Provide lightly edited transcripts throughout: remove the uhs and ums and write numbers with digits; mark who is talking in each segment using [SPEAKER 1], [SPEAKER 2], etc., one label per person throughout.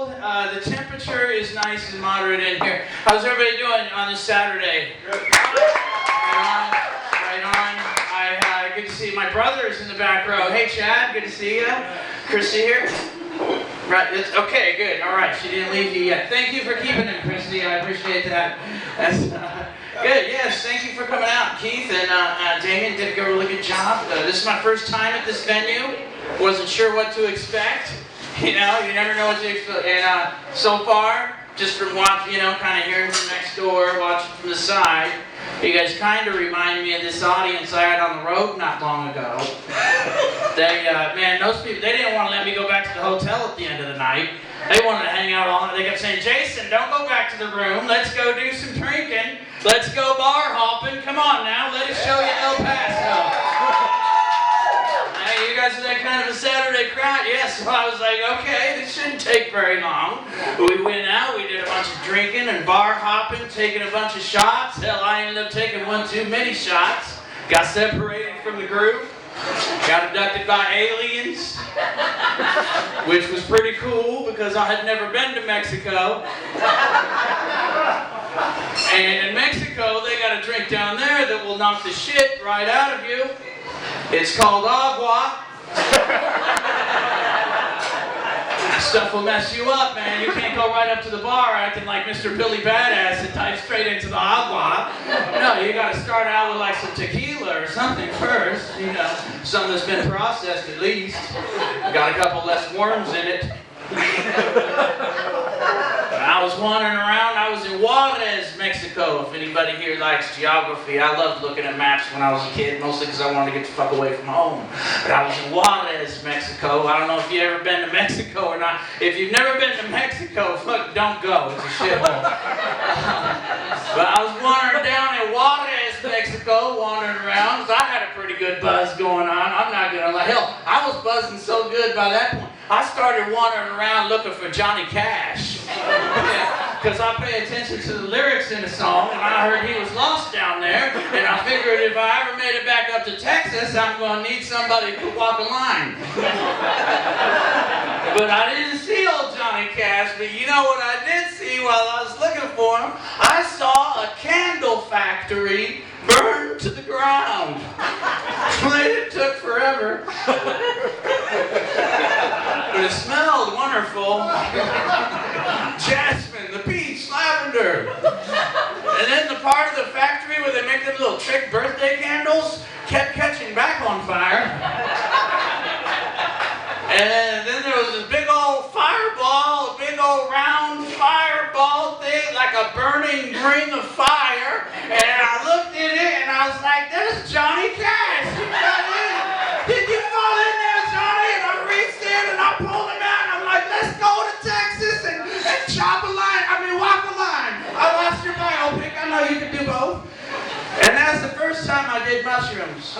[SPEAKER 1] The temperature is nice and moderate in here. How's everybody doing on this Saturday? Good. Right on. Good to see you. My brother is in the back row. Hey, Chad. Good to see you. Christy here. Right. Okay. Good. All right. She didn't leave you yet. Thank you for keeping him, Christy. I appreciate that. That's good. Yes. Thank you for coming out, Keith and Damien did a really good job. This is my first time at this venue. Wasn't sure what to expect. You know, you never know what to expect. And so far, just from watching, kind of hearing from next door, watching from the side, you guys kind of remind me of this audience I had on the road not long ago. Man, those people, they didn't want to let me go back to the hotel at the end of the night. They wanted to hang out all night. They kept saying, Jason, don't go back to the room. Let's go do some drinking. Let's go bar hopping. Come on now, let us show you El Paso. Hey, you guys are that kind of a Saturday crowd? Yes, so I was like, okay, this shouldn't take very long. We went out, we did a bunch of drinking and bar hopping, taking a bunch of shots. Hell, I ended up taking one too many shots. Got separated from the group. Got abducted by aliens, which was pretty cool because I had never been to Mexico. And in Mexico, they got a drink down there that will knock the shit right out of you. It's called agua. Stuff will mess you up, man. You can't go right up to the bar acting like Mr. Billy Badass and dive straight into the agua. No, you gotta start out with like some tequila or something first, something that's been processed at least. Got a couple less worms in it. I was wandering around. I was in Juarez, Mexico. If anybody here likes geography, I loved looking at maps when I was a kid, mostly because I wanted to get the fuck away from home. But I was in Juarez, Mexico. I don't know if you've ever been to Mexico or not. If you've never been to Mexico, fuck, don't go. It's a shithole. But I was wandering down in Juarez, Mexico, wandering around, because I had a pretty good buzz going on. I'm not gonna lie. Hell, I was buzzing so good by that point. I started wandering around looking for Johnny Cash. Because I pay attention to the lyrics in the song, and I heard he was lost down there, and I figured if I ever made it back up to Texas, I'm going to need somebody to walk a line. But I didn't see old Johnny Cash, but you know what I did see while I was looking for him? I saw a candle factory burned to the ground. It took forever. But it smelled wonderful. Jasmine, the peach, lavender. And then the part of the factory where they make them little trick birthday candles kept catching back on fire. And then there was this big old fireball, a big old round fireball thing, like a burning ring of fire. And I looked at it and I was like, there's Johnny Cash. You got in. Did you fall in there, Johnny? And I reached in and I pulled him out and I'm like, let's go to Texas and walk a line. I watched your biopic. I know you can do both. And that's the first time I did mushrooms.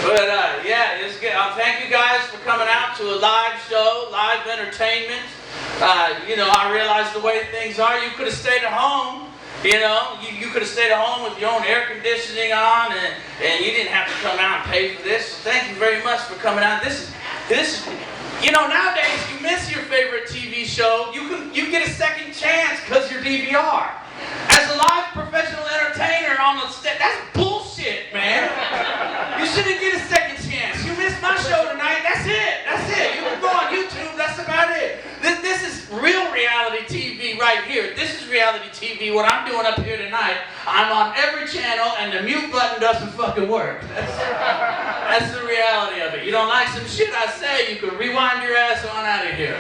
[SPEAKER 1] But yeah, it's good. Thank you guys for coming out to a live show, live entertainment. I realized the way things are, you could have stayed at home. You could have stayed at home with your own air conditioning on, and you didn't have to come out and pay for this. So thank you very much for coming out. This. Nowadays you miss your favorite TV show. You get a second chance because you're DVR. As a live professional entertainer on the stage, that's bullshit, man. You shouldn't get a second chance. You missed my show tonight. That's it. You can go on YouTube. That's about it. This is real reality TV right here. This is reality TV. What I'm doing up here tonight, I'm on every channel and the mute button doesn't fucking work. That's the reality of it. You don't like some shit I say, you can rewind your ass on out of here.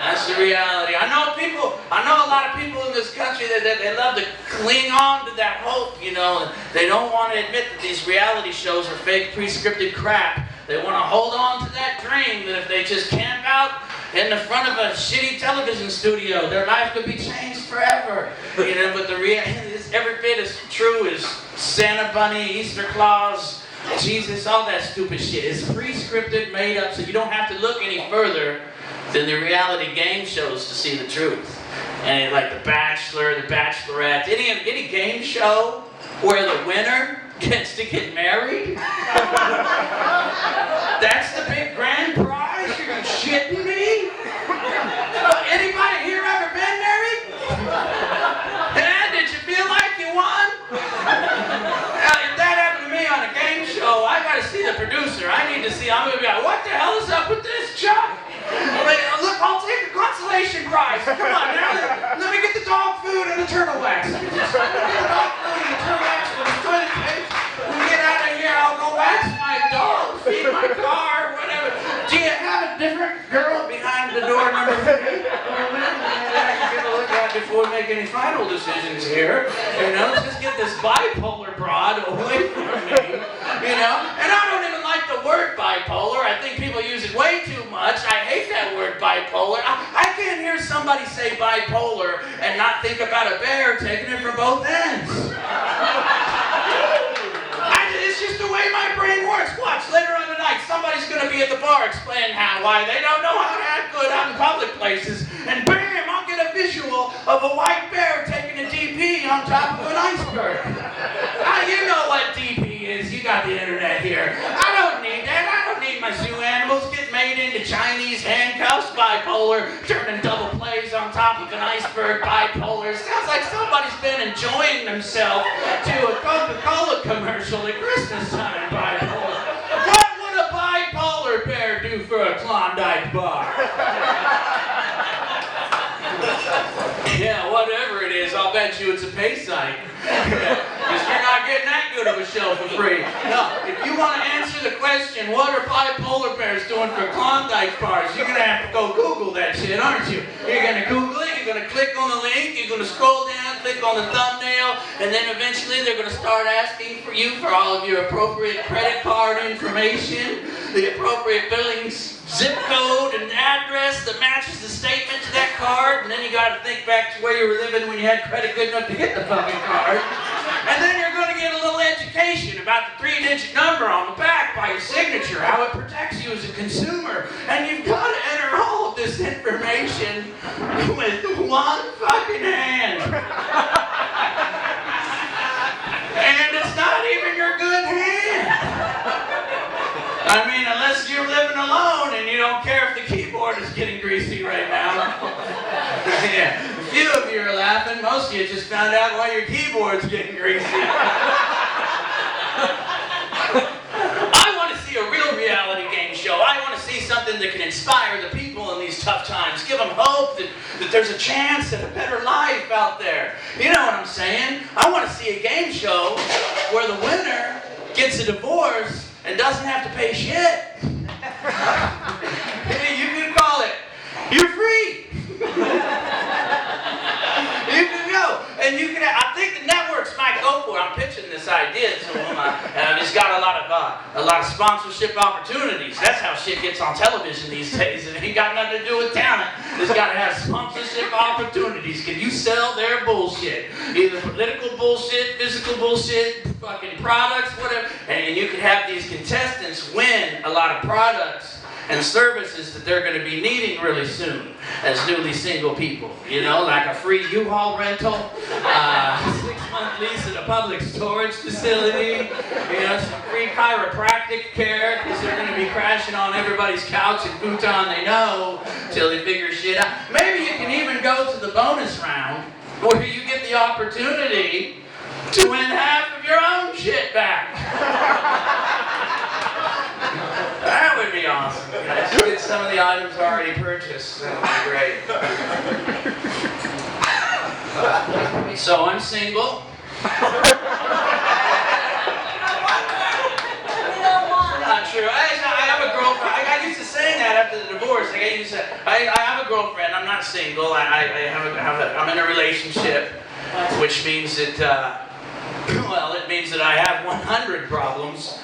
[SPEAKER 1] That's the reality. I know a lot of people in this country that they love to cling on to that hope, They don't want to admit that these reality shows are fake, pre-scripted crap. They want to hold on to that dream that if they just camp out in the front of a shitty television studio, their life could be changed forever. But the reality is every bit as true as Santa Bunny, Easter Claus, Jesus, all that stupid shit. It's pre-scripted, made up, so you don't have to look any further than the reality game shows to see the truth. And like The Bachelor, The Bachelorette, any game show where the winner gets to get married? That's the big grand prize? You're shitting me? Anybody here ever been married? Yeah, did you feel like you won? If that happened to me on a game show, I gotta see the producer. I need to see, I'm gonna be like, what the hell is up with this, Chuck? Like, look, I'll take a consolation prize. Come on, now let me get the dog food and the turtle wax. Let me just get the dog food and the turtle wax with the toilet paper. When we get out of here, I'll go wax my dog, feed my car, whatever. Do you have a different girl behind the door number 3? Before we make any final decisions here, you know, just get this bipolar broad away from me, you know, and I don't even like the word bipolar. I think people use it way too much. I hate that word bipolar. I can't hear somebody say bipolar and not think about a bear taking it from both ends. It's just the way my brain works. Watch, later on tonight, somebody's going to be at the bar explaining why they don't know how to act good out in public places, and bam, I'll get a visual of a white bear taking a DP on top of an iceberg. You know what DP is. You got the internet here. I don't need that. I don't need my zoo animals getting made into Chinese handcuffs. Bipolar, turning double plays on top of an iceberg. Bipolar. Sounds like somebody's been enjoying themselves to a Coca-Cola commercial at Christmas time. Bipolar. What would a bipolar bear do for a Klondike bar? Yeah, whatever it is, I'll bet you it's a pay site. Because you're not getting that good of a show for free. No, if you want to answer the question, what are bipolar bears doing for Klondike bars, you're going to have to go Google that shit, aren't you? You're going to Google it, you're going to click on the link, you're going to scroll down, click on the thumbnail, and then eventually they're going to start asking for you for all of your appropriate credit card information, the appropriate billing zip code and address that matches the statement to that card, and then you got to think back to where you were living when you had credit good enough to get the fucking card. And then you're going to get a little education about the 3-digit number on the back by your signature, how it protects you as a consumer. And you've got to enter all of this information with one fucking hand. And it's not even your good hand. I mean, unless you're living alone and you don't care if the keyboard is getting greasy right now. Yeah, a few of you are laughing. Most of you just found out why your keyboard's getting greasy. I want to see a real reality game show. I want to see something that can inspire the people in these tough times. Give them hope that there's a chance at a better life out there. You know what I'm saying? I want to see a game show where the winner gets a divorce and doesn't have to pay shit. You can call it, you're free. You can go. And you can, I think the networks might go for it. I'm pitching this idea to them. And it's got a lot of sponsorship opportunities. That's how shit gets on television these days. It ain't got nothing to do with talent. It's got to have sponsorship opportunities. Can you sell their bullshit? Either political bullshit, physical bullshit, fucking products, whatever. And you can have these contestants win a lot of products and services that they're going to be needing really soon as newly single people. You know, like a free U-Haul rental, 6-month lease at a public storage facility, you know, some free chiropractic care because they're going to be crashing on everybody's couch and futon they know till they figure shit out. Maybe you can even go to the bonus round where you get the opportunity to win half of your own shit back. That would be awesome. Let's get some of the items already purchased. That would be great. So I'm single. Not true. I have a girlfriend. I used to say that after the divorce. Like I have a girlfriend. I'm not single. I'm in a relationship, which means that. Well, it means that I have 100 problems.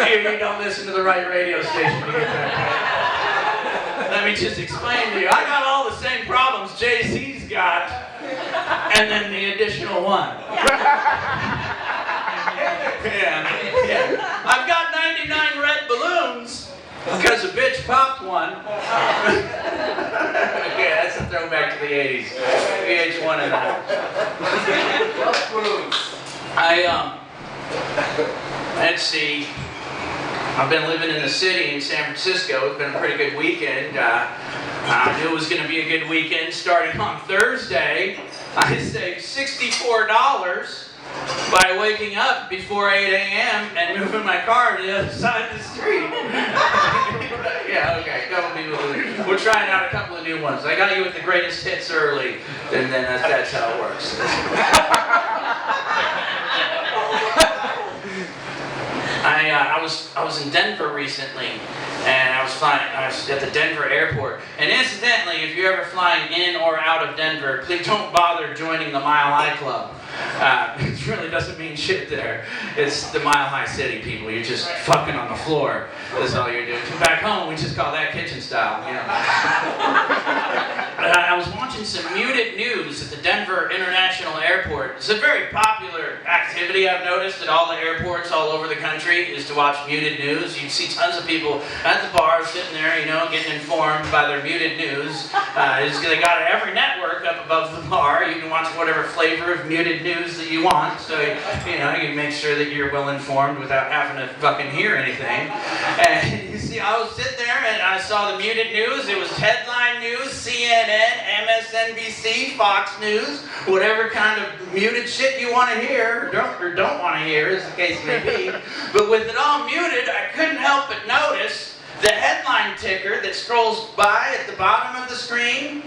[SPEAKER 1] You don't listen to the right radio station to get that. Let me just explain to you. I got all the same problems JC's got, and then the additional one. Yeah. I've got 99 red balloons because a bitch popped one. Yeah, that's the throwback to the 80s. VH1 and that. Let's see. I've been living in the city in San Francisco. It's been a pretty good weekend. I knew it was going to be a good weekend. Starting on Thursday, I saved $64 by waking up before 8 a.m. and moving my car to the other side of the street. Yeah, okay. We're trying out a couple of new ones. I got you with the greatest hits early, and then that's how it works. I was in Denver recently, and I was at the Denver airport. And incidentally, if you're ever flying in or out of Denver, please don't bother joining the Mile High Club. It really doesn't mean shit there. It's the Mile High City, people. You're just fucking on the floor. That's all you're doing. Back home, we just call that kitchen style. You know. I was watching some muted news at the Denver International Airport. It's a very popular activity, I've noticed, at all the airports all over the country, is to watch muted news. You see tons of people at the bar sitting there, you know, getting informed by their muted news. They got every network up above the bar. You can watch whatever flavor of muted news that you want, so you know, you make sure that you're well informed without having to fucking hear anything. And you see, I was sitting there and I saw the muted news. It was headline news, CNN, MSNBC, Fox News, whatever kind of muted shit you want to hear, or don't want to hear, as the case may be. But with it all muted, I couldn't help but notice the headline ticker that scrolls by at the bottom of the screen.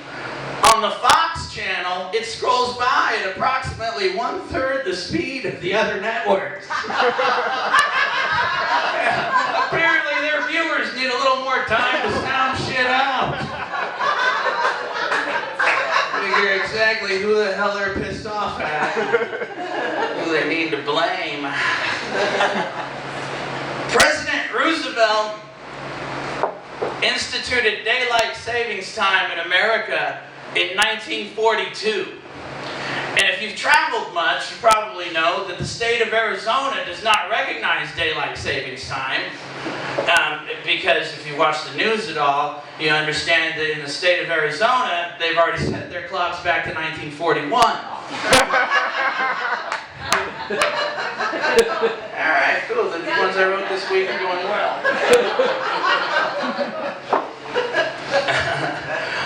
[SPEAKER 1] On the Fox channel, it scrolls by at approximately 1/3 the speed of the other networks. Apparently their viewers need a little more time to sound shit out. Figure exactly who the hell they're pissed off at, who they need to blame. President Roosevelt instituted daylight savings time in America in 1942. And if you've traveled much, you probably know that the state of Arizona does not recognize daylight savings time. Because if you watch the news at all, you understand that in the state of Arizona, they've already set their clocks back to 1941. Alright, cool. The ones I wrote this week are going well.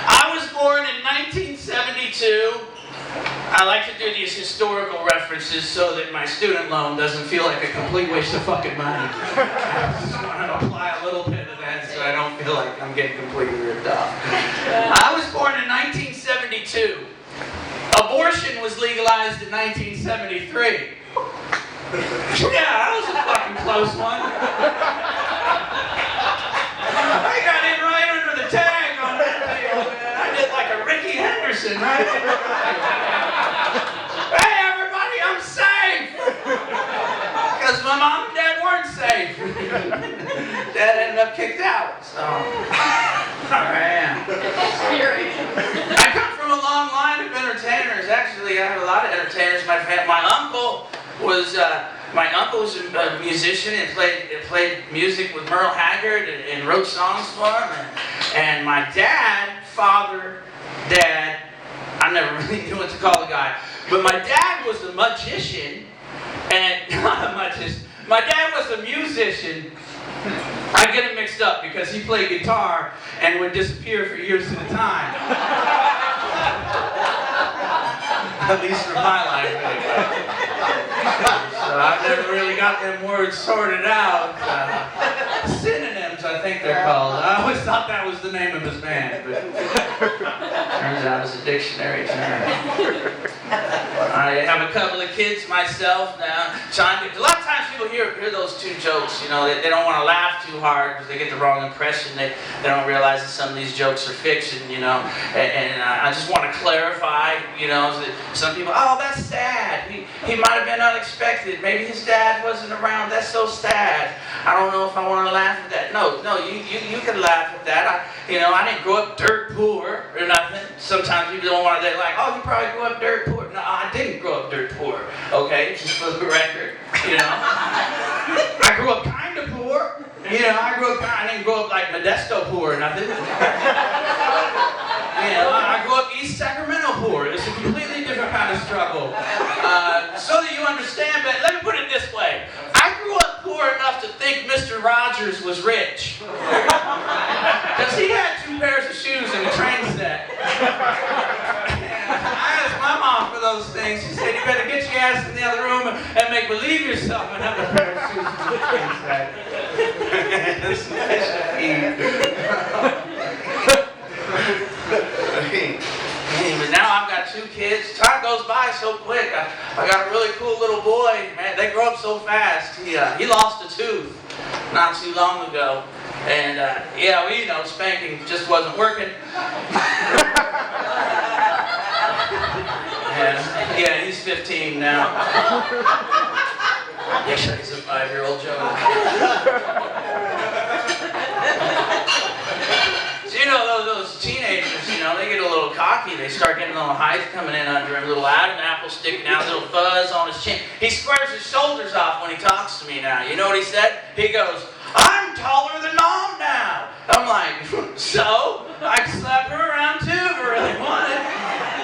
[SPEAKER 1] I was born in 1972. I like to do these historical references so that my student loan doesn't feel like a complete waste of fucking money. I just want to apply a little bit of that so I don't feel like I'm getting completely ripped off. I was born in 1972. Abortion was legalized in 1973. Yeah, that was a fucking close one. I got in right under the tag on that deal, man. I did like a Ricky Henderson, right? Hey, everybody, I'm safe! Because my mom and dad weren't safe. Dad ended up kicked out, so. Man. I come from a long line of entertainers. Actually, I have a lot of entertainers in my family. My uncle was a musician and played music with Merle Haggard and wrote songs for him. And my dad, I never really knew what to call the guy. But my dad was a magician, and not a magician. My dad was a musician. I get it mixed up because he played guitar and would disappear for years at a time. At least for my life, anyway. So I've never really got them words sorted out. Synonyms, I think they're called. I always thought that was the name of his band, but turns out it's a dictionary term. I have a couple of kids myself now. A lot of times people hear those two jokes, you know, they don't want to laugh too hard because they get the wrong impression. They don't realize that some of these jokes are fiction, you know. And I just want to clarify, you know, that some people, oh, that's sad. He might have been unexpected. Maybe his dad wasn't around. That's so sad. I don't know if I want to laugh at that. No, you can laugh at that. I didn't grow up dirt poor or nothing. Sometimes people don't want to, they're like, oh, you probably grew up dirt poor. No, I didn't grow up dirt poor. Okay, just for the record, you know. I grew up kind of poor. You know, I didn't grow up like Modesto poor or nothing. You know, I grew up East Sacramento poor. It's a completely different kind of struggle. So that you understand, but let me put it this way. I grew up poor enough to think Mr. Rogers was rich. Because he had 2 pairs of shoes and a train set. I asked my mom for those things. She said, you better get your ass in the other room and make believe yourself another pair of shoes and a train set. But now I've got 2 kids. Time goes by so quick. I got a really cool little boy. Man, they grow up so fast. He lost a tooth not too long ago. And yeah, well, you know, spanking just wasn't working. Yeah, he's 15 now. Actually, he's a 5-year-old joke. So, you know, those teenagers, you know, they get a little cocky. They start getting a little height coming in under him, a little Adam apple sticking out, a little fuzz on his chin. He squares his shoulders off when he talks to me now. You know what he said? He goes, I'm taller than Mom now. I'm like, so? I can slap her around too if I really wanted.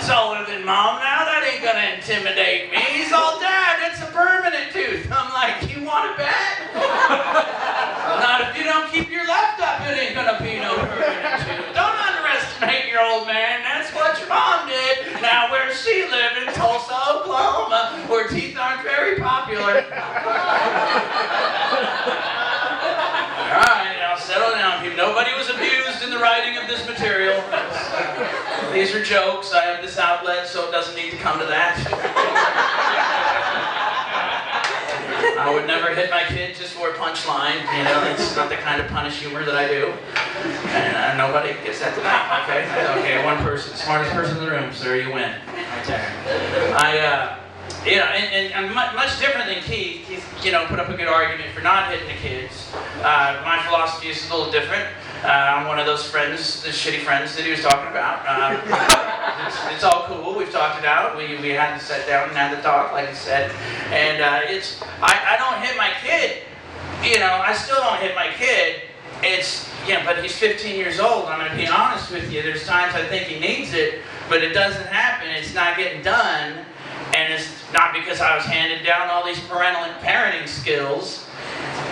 [SPEAKER 1] Taller than Mom now? That ain't gonna intimidate me. He's all, Dad, it's a permanent tooth. I'm like, you want to bet? Not if you don't keep your left up, it ain't gonna be no permanent tooth. Don't underestimate your old man. That's what your mom did. Now, where she lived in Tulsa, Oklahoma, where teeth aren't very popular. Alright, now settle down, people. Nobody was abused in the writing of this material. These are jokes. I have this outlet, so it doesn't need to come to that. I would never hit my kid just for a punchline. You know, it's not the kind of punish humor that I do. And nobody gets that tonight, okay? Okay, one person, smartest person in the room, sir, you win. Right there. You know, and much different than Keith. Keith, you know, put up a good argument for not hitting the kids. My philosophy is a little different. I'm one of those friends, the shitty friends that he was talking about. It's all cool. We've talked it out. We had to sit down and had to talk, like I said. And I don't hit my kid. You know, I still don't hit my kid. But he's 15 years old. I'm going to be honest with you. There's times I think he needs it, but it doesn't happen. It's not getting done. And it's not because I was handed down all these parenting skills.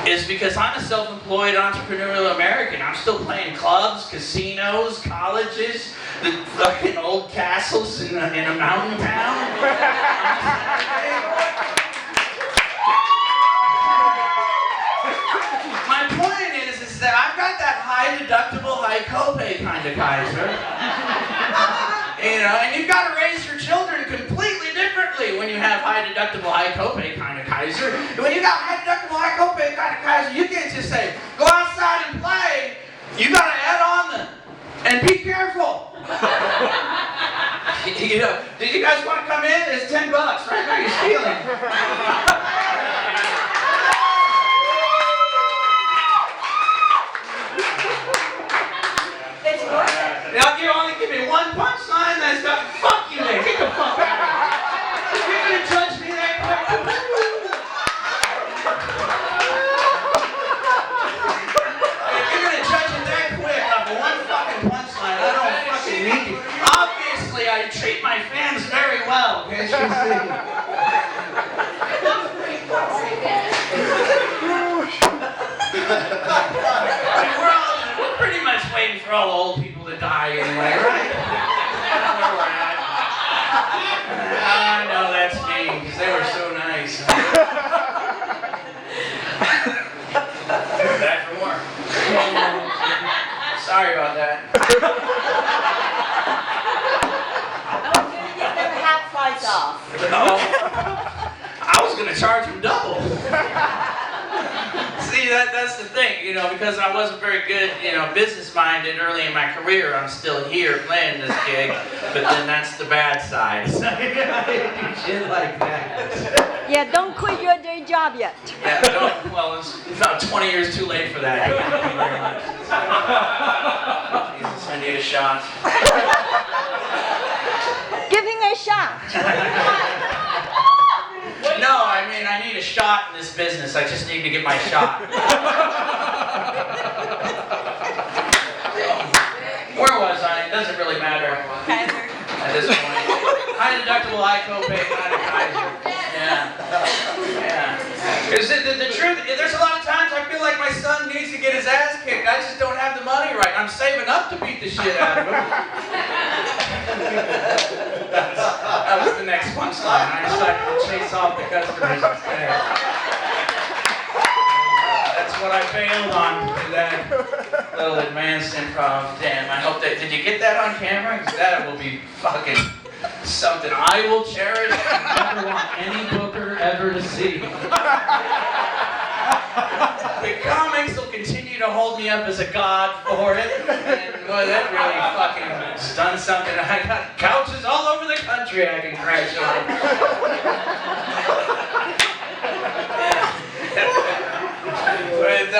[SPEAKER 1] It's because I'm a self-employed entrepreneurial American. I'm still playing clubs, casinos, colleges, the fucking old castles in a mountain town. My point is that I've got that high deductible, high copay kind of Kaiser. You know, and you've got to raise your children completely differently when you have high deductible, high copay kind of Kaiser. When you got high deductible, high copay kind of Kaiser, you can't just say, go outside and play. You got to add on them. And be careful. You know, did you guys want to come in? It's $10 right now. You're stealing. You only give me one punchline, that's not, fuck you, man, get the fuck out of here. If you're gonna judge me that quick, if you're gonna judge it that quick off of one fucking punchline, I don't fucking need you. Obviously, I treat my fans very well, can't you see? We're pretty much waiting for all the old people to die anyway, right? I know that's me, because they were so nice. Back for more. Sorry about that.
[SPEAKER 2] Oh, you're gonna get them half price off.
[SPEAKER 1] Oh, I was going to charge them double. See, that's the thing, you know, because I wasn't very good, you know, business-minded early in my career. I'm still here playing this gig, but then that's the bad side. So I do shit like that.
[SPEAKER 2] Yeah, don't quit your day job yet.
[SPEAKER 1] Yeah, well, it's about 20 years too late for that. Thank you very much. Jesus, I need a shot.
[SPEAKER 2] Giving a shot.
[SPEAKER 1] No, I mean, I need a shot in this business. I just need to get my shot. Where was I? It doesn't really matter. this point. High deductible, high copay, not a Kaiser. Yeah. Because the truth, there's a lot of times I feel like my son needs to get his ass kicked. I just don't have the money right. I'm saving up to beat the shit out of him. That was the next punchline. I decided to chase off the customers instead. That's what I failed on for that little advanced improv. Damn, I hope that, did you get that on camera? Because that will be fucking something I will cherish and never want any booker ever to see. The comics will continue to hold me up as a god for it, and boy, that really fucking done something. I got couches all over the country I can crash on. But